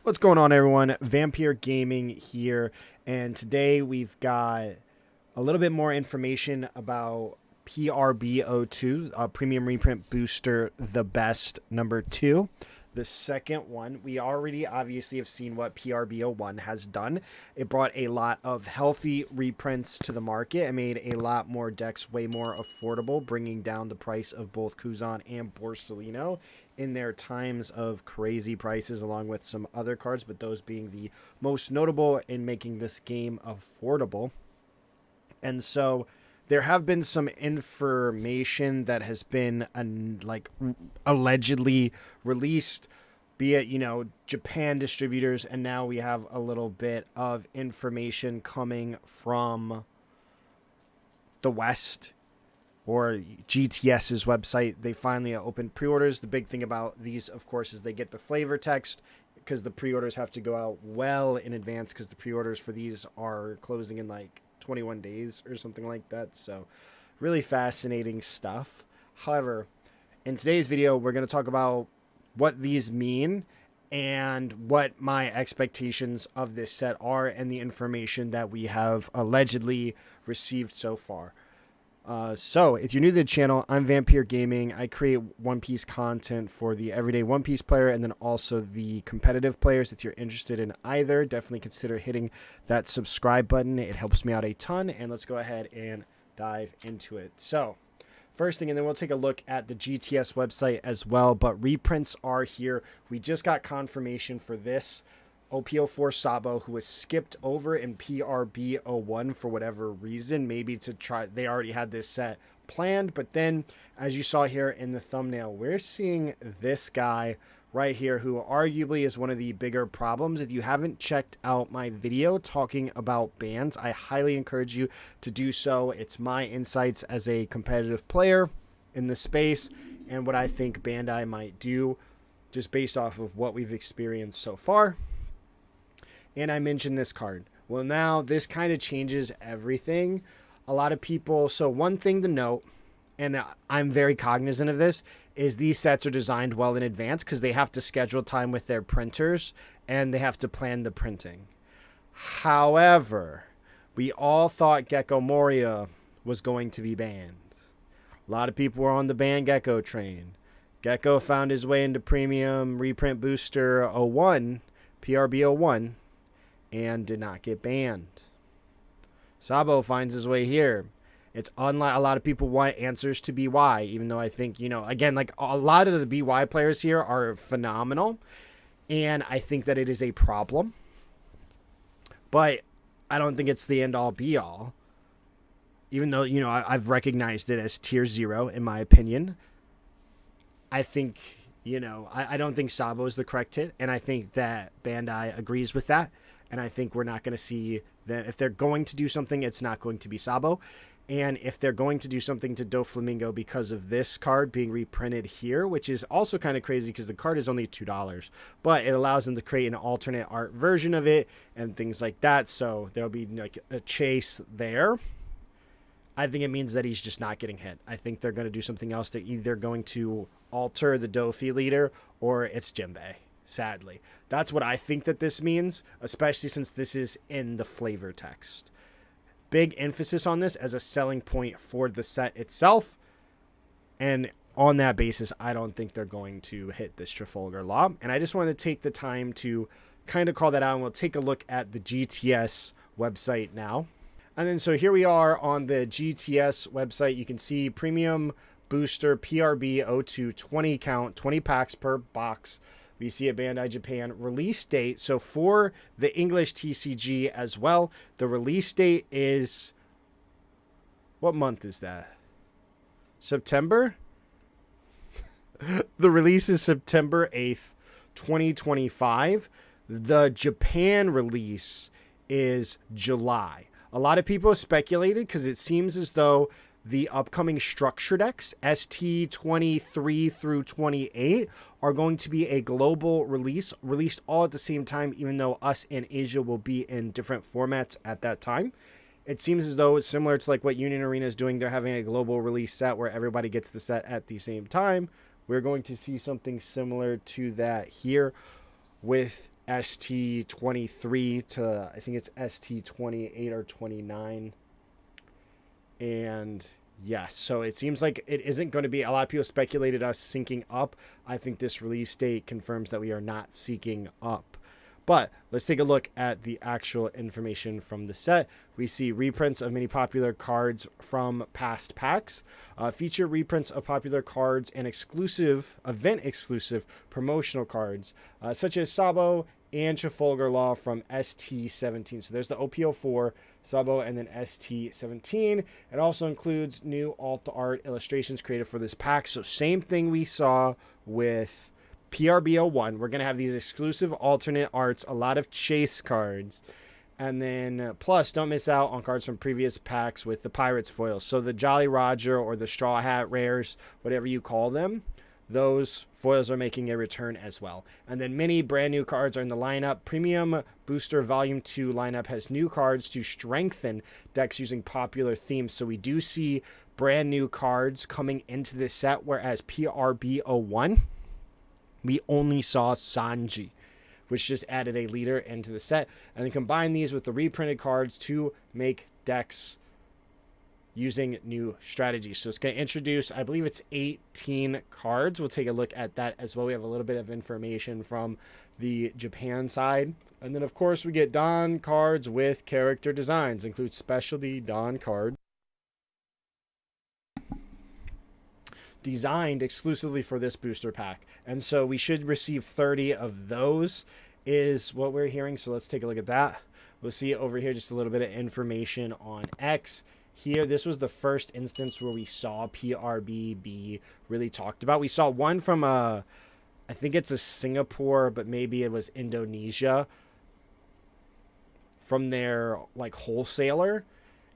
What's going on, everyone? Vampyr Gaming here, and today we've got a little bit more information about PRB02, Premium Reprint Booster, the best, number 2. The second one, we already obviously have seen what PRB01 has done. It brought a lot of healthy reprints to the market and made a lot more decks way more affordable, bringing down the price of both Kuzan and Borsellino in their times of crazy prices, along with some other cards, but those being the most notable in making this game affordable. And so there have been some information that has been allegedly released, be it, Japan distributors, and now we have a little bit of information coming from the West or GTS's website. They finally opened pre-orders. The big thing about these, of course, is they get the flavor text, because the pre-orders have to go out well in advance, because the pre-orders for these are closing in 21 days or something like that. So really fascinating stuff. However, in today's video, we're going to talk about what these mean and what my expectations of this set are and the information that we have allegedly received so far. So if you're new to the channel, I'm Vampyr Gaming. I create One Piece content for the everyday One Piece player and then also the competitive players. If you're interested in either, definitely consider hitting that subscribe button. It helps me out a ton. And let's go ahead and dive into it. So first thing, and then we'll take a look at the GTS website as well, but reprints are here. We just got confirmation for this OP04 Sabo, who was skipped over in PRB01 for whatever reason, maybe to try, they already had this set planned, but then as you saw here in the thumbnail, we're seeing this guy right here, who arguably is one of the bigger problems. If you haven't checked out my video talking about bans, I highly encourage you to do so. It's my insights as a competitive player in the space and what I think Bandai might do just based off of what we've experienced so far. And I mentioned this card. Well, now this kind of changes everything. A lot of people, so one thing to note, and I'm very cognizant of this, is these sets are designed well in advance because they have to schedule time with their printers and they have to plan the printing. However, we all thought Gecko Moria was going to be banned. A lot of people were on the ban Gecko train. Gecko found his way into Premium Reprint Booster 01, PRB01, and did not get banned. Sabo finds his way here. It's unlike, a lot of people want answers to BY, even though I think, again, a lot of the BY players here are phenomenal, and I think that it is a problem. But I don't think it's the end-all be-all, even though, I've recognized it as tier 0, in my opinion. I think, I don't think Sabo is the correct hit, and I think that Bandai agrees with that. And I think we're not going to see that. If they're going to do something, it's not going to be Sabo. And if they're going to do something to Doflamingo because of this card being reprinted here, which is also kind of crazy because the card is only $2, but it allows them to create an alternate art version of it and things like that. So there'll be a chase there. I think it means that he's just not getting hit. I think they're going to do something else. They're either going to alter the Dofi leader or it's Jinbei. Sadly, that's what I think that this means, especially since this is in the flavor text. Big emphasis on this as a selling point for the set itself. And on that basis, I don't think they're going to hit this Trafalgar Law. And I just want to take the time to kind of call that out. And we'll take a look at the GTS website now. And then so here we are on the GTS website. You can see Premium Booster PRB02 20 count, 20 packs per box. We see a Bandai Japan release date. So for the English TCG as well, the release date is, what month is that? September? The release is September 8th, 2025. The Japan release is July. A lot of people speculated because it seems as though the upcoming structure decks, ST23 through 28, are going to be a global release, released all at the same time, even though us in Asia will be in different formats at that time. It seems as though it's similar to what Union Arena is doing. They're having a global release set where everybody gets the set at the same time. We're going to see something similar to that here with ST23 to, I think it's ST28 or 29. And yes, so it seems like it isn't going to be, a lot of people speculated us syncing up. I think this release date confirms that we are not syncing up. But let's take a look at the actual information from the set. We see reprints of many popular cards from past packs, feature reprints of popular cards and exclusive, event-exclusive promotional cards, such as Sabo and Trafalgar Law from ST17. So there's the OP04, Sabo, and then ST17. It also includes new alt art illustrations created for this pack. So same thing we saw with PRB01. We're going to have these exclusive alternate arts, a lot of chase cards. And then plus don't miss out on cards from previous packs with the Pirates foils. So the Jolly Roger or the Straw Hat rares, whatever you call them, those foils are making a return as well. And then many brand new cards are in the lineup. Premium Booster Volume 2 lineup has new cards to strengthen decks using popular themes. So we do see brand new cards coming into this set, whereas PRB01, we only saw Sanji, which just added a leader into the set. And then combine these with the reprinted cards to make decks using new strategies. So it's going to introduce, I believe it's 18 cards. We'll take a look at that as well. We have a little bit of information from the Japan side. And then, of course, we get Don cards with character designs, include specialty Don cards designed exclusively for this booster pack. And so we should receive 30 of those is what we're hearing. So let's take a look at that. We'll see over here just a little bit of information on X. Here, this was the first instance where we saw PRB be really talked about. We saw one from I think it's a Singapore, but maybe it was Indonesia, from their like wholesaler.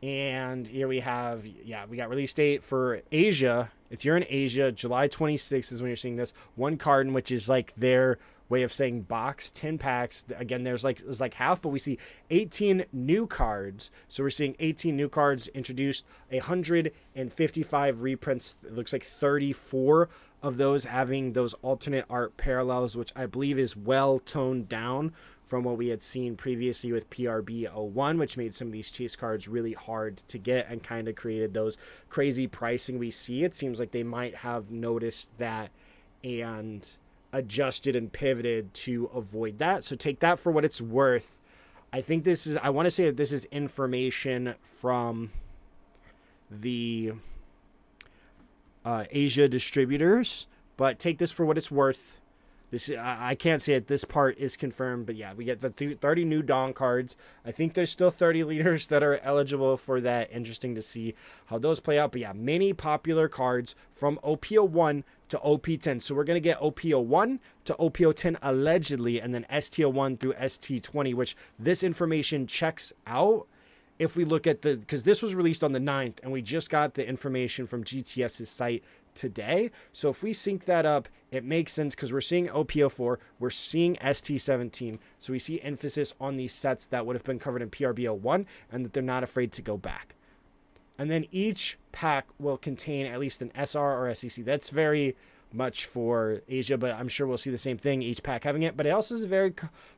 And here we have, yeah, we got release date for Asia. If you're in Asia, July 26th is when you're seeing this. One card, which is like their way of saying box, 10 packs. Again, there's like half, but we see 18 new cards. So we're seeing 18 new cards introduced, 155 reprints. It looks like 34 of those having those alternate art parallels, which I believe is well toned down from what we had seen previously with PRB01, which made some of these chase cards really hard to get and kind of created those crazy pricing we see. It seems like they might have noticed that and adjusted and pivoted to avoid that. So take that for what it's worth. I think this is, I want to say that this is information from the Asia distributors, but take this for what it's worth. This, I can't say it, this part is confirmed, but yeah, we get the 30 new Dawn cards. I think there's still 30 leaders that are eligible for that. Interesting to see how those play out. But yeah, many popular cards from OP01 to OP10. So we're going to get OP01 to OP010 allegedly, and then ST01 through ST20, which this information checks out. If we look at the, because this was released on the 9th, and we just got the information from GTS's site today. So if we sync that up, it makes sense because we're seeing OP04, we're seeing ST17. So we see emphasis on these sets that would have been covered in PRB01 and that they're not afraid to go back. And then each pack will contain at least an SR or SEC. That's very much for Asia, but I'm sure we'll see the same thing, each pack having it. But it also is very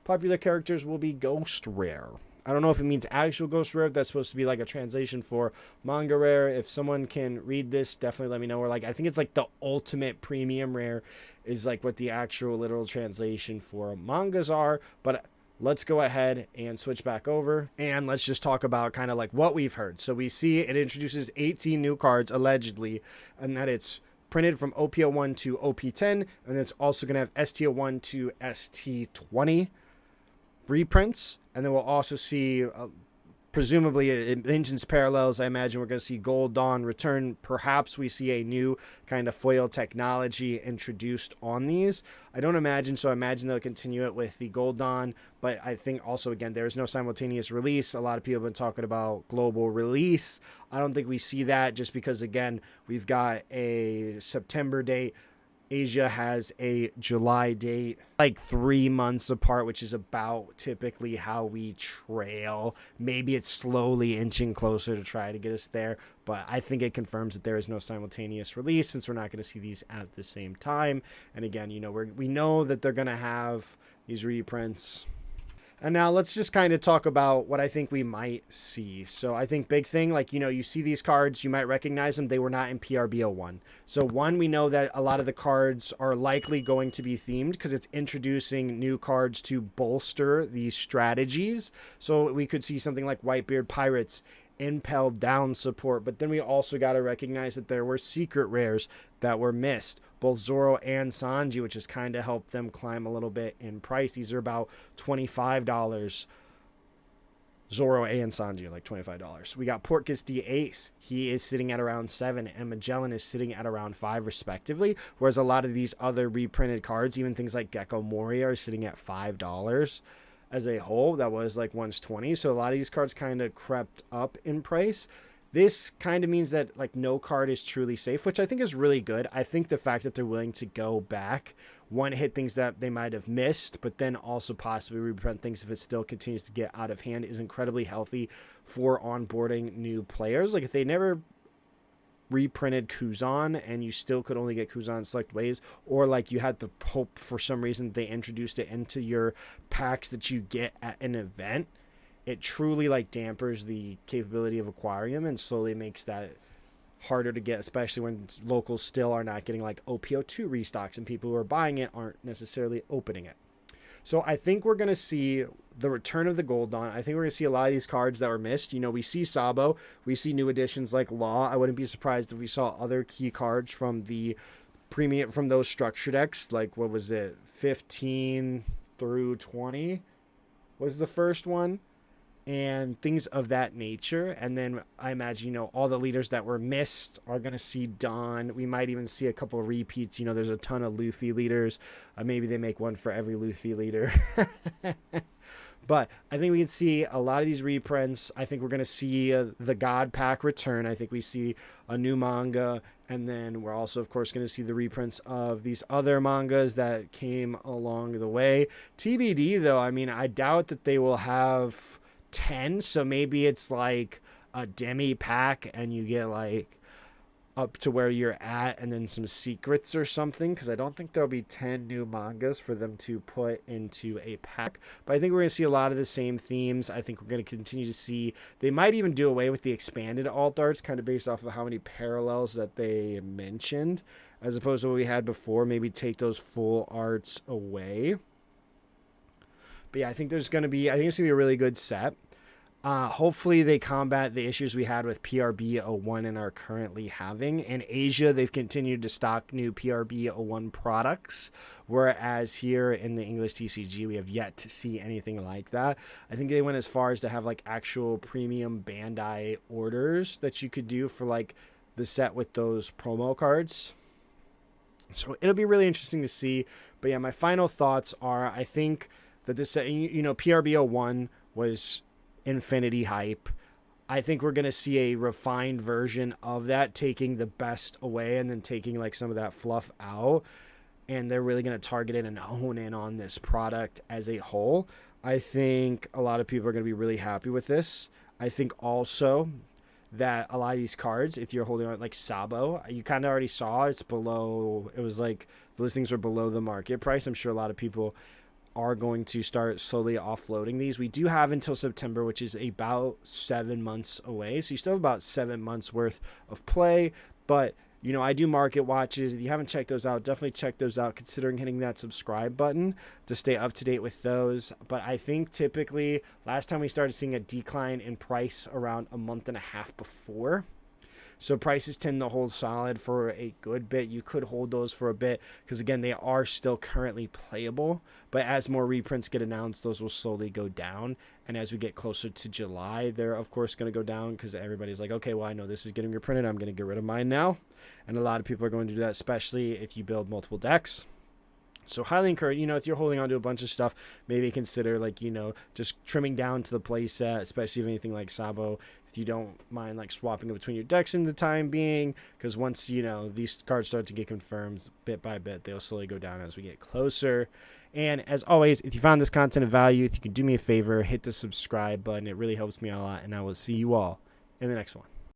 popular characters will be Ghost Rare. I don't know if it means actual Ghost Rare, if that's supposed to be like a translation for manga rare. If someone can read this, definitely let me know. Or like, I think it's like the ultimate premium rare is like what the actual literal translation for mangas are. But let's go ahead and switch back over and let's just talk about kind of like what we've heard. So we see it introduces 18 new cards allegedly, and that it's printed from OP01 to OP10, and it's also going to have ST01 to ST20 reprints. And then we'll also see presumably it mentions parallels. I imagine we're going to see Gold Dawn return. Perhaps we see a new kind of foil technology introduced on these. I don't imagine so. I imagine they'll continue it with the Gold Dawn, but I think also, again, there's no simultaneous release. A lot of people have been talking about global release. I don't think we see that just because, again, we've got a September date Asia has a July date, like 3 months apart, which is about typically how we trail. Maybe it's slowly inching closer to try to get us there, but I think it confirms that there is no simultaneous release since we're not going to see these at the same time. And again, you know, we know that they're going to have these reprints. And now let's just kind of talk about what I think we might see. So I think big thing, like, you know, you see these cards, you might recognize them. They were not in PRB01. So one, we know that a lot of the cards are likely going to be themed because it's introducing new cards to bolster these strategies. So we could see something like Whitebeard Pirates, Impel down support, but then we also got to recognize that there were secret rares that were missed, both Zoro and Sanji, which has kind of helped them climb a little bit in price. These are about $25. Zoro and Sanji are like $25. We got Portkis D Ace. He is sitting at around 7, and Magellan is sitting at around 5 respectively, whereas a lot of these other reprinted cards, even things like Gecko Moria, are sitting at $5 as a whole. That was like once 20. So a lot of these cards kind of crept up in price. This kind of means that like no card is truly safe, which I think is really good. I think the fact that they're willing to go back, one, hit things that they might have missed, but then also possibly reprint things if it still continues to get out of hand, is incredibly healthy for onboarding new players. Like if they never reprinted Kuzan and you still could only get Kuzan in select ways, or like you had to hope for some reason they introduced it into your packs that you get at an event, it truly like dampers the capability of acquiring them and slowly makes that harder to get, especially when locals still are not getting like OPO2 restocks and people who are buying it aren't necessarily opening it. So I think we're going to see the return of the Gold Dawn. I think we're going to see a lot of these cards that were missed. You know, we see Sabo. We see new additions like Law. I wouldn't be surprised if we saw other key cards from the premium, from those structure decks. Like, what was it? 15 through 20 was the first one. And things of that nature. And then I imagine, you know, all the leaders that were missed are going to see Dawn. We might even see a couple of repeats. You know, there's a ton of Luffy leaders. Maybe they make one for every Luffy leader. But I think we can see a lot of these reprints. I think we're going to see the God Pack return. I think we see a new manga. And then we're also, of course, going to see the reprints of these other mangas that came along the way. TBD, though, I mean, I doubt that they will have 10, so maybe it's like a demi pack and you get like up to where you're at and then some secrets or something, because I don't think there'll be 10 new mangas for them to put into a pack. But I think we're going to see a lot of the same themes. I think we're going to continue to see, they might even do away with the expanded alt arts, kind of based off of how many parallels that they mentioned, as opposed to what we had before. Maybe take those full arts away. But yeah, I think it's going to be a really good set. Hopefully they combat the issues we had with PRB01 and are currently having. In Asia, they've continued to stock new PRB01 products, whereas here in the English TCG, we have yet to see anything like that. I think they went as far as to have like actual premium Bandai orders that you could do for like the set with those promo cards. So it'll be really interesting to see. But yeah, my final thoughts are, I think that this, you know, PRB01 was infinity hype. I think we're going to see a refined version of that, taking the best away and then taking like some of that fluff out. And they're really going to target it and hone in on this product as a whole. I think a lot of people are going to be really happy with this. I think also that a lot of these cards, if you're holding on like Sabo, you kind of already saw it's below, it was like the listings were below the market price. I'm sure a lot of people are going to start slowly offloading these. We do have until September, which is about 7 months away. So you still have about 7 months worth of play. But, you know, I do market watches. If you haven't checked those out, definitely check those out, considering hitting that subscribe button to stay up to date with those. But I think typically last time we started seeing a decline in price around a month and a half before. So prices tend to hold solid for a good bit. You could hold those for a bit because, again, they are still currently playable. But as more reprints get announced, those will slowly go down. And as we get closer to July, they're, of course, going to go down because everybody's like, okay, well, I know this is getting reprinted. I'm going to get rid of mine now. And a lot of people are going to do that, especially if you build multiple decks. So highly encourage, you know, if you're holding on to a bunch of stuff, maybe consider like, you know, just trimming down to the play set, especially if anything like Sabo, if you don't mind like swapping it between your decks in the time being, because once, you know, these cards start to get confirmed bit by bit, they'll slowly go down as we get closer. And as always, if you found this content of value, if you can do me a favor, hit the subscribe button. It really helps me out a lot, and I will see you all in the next one.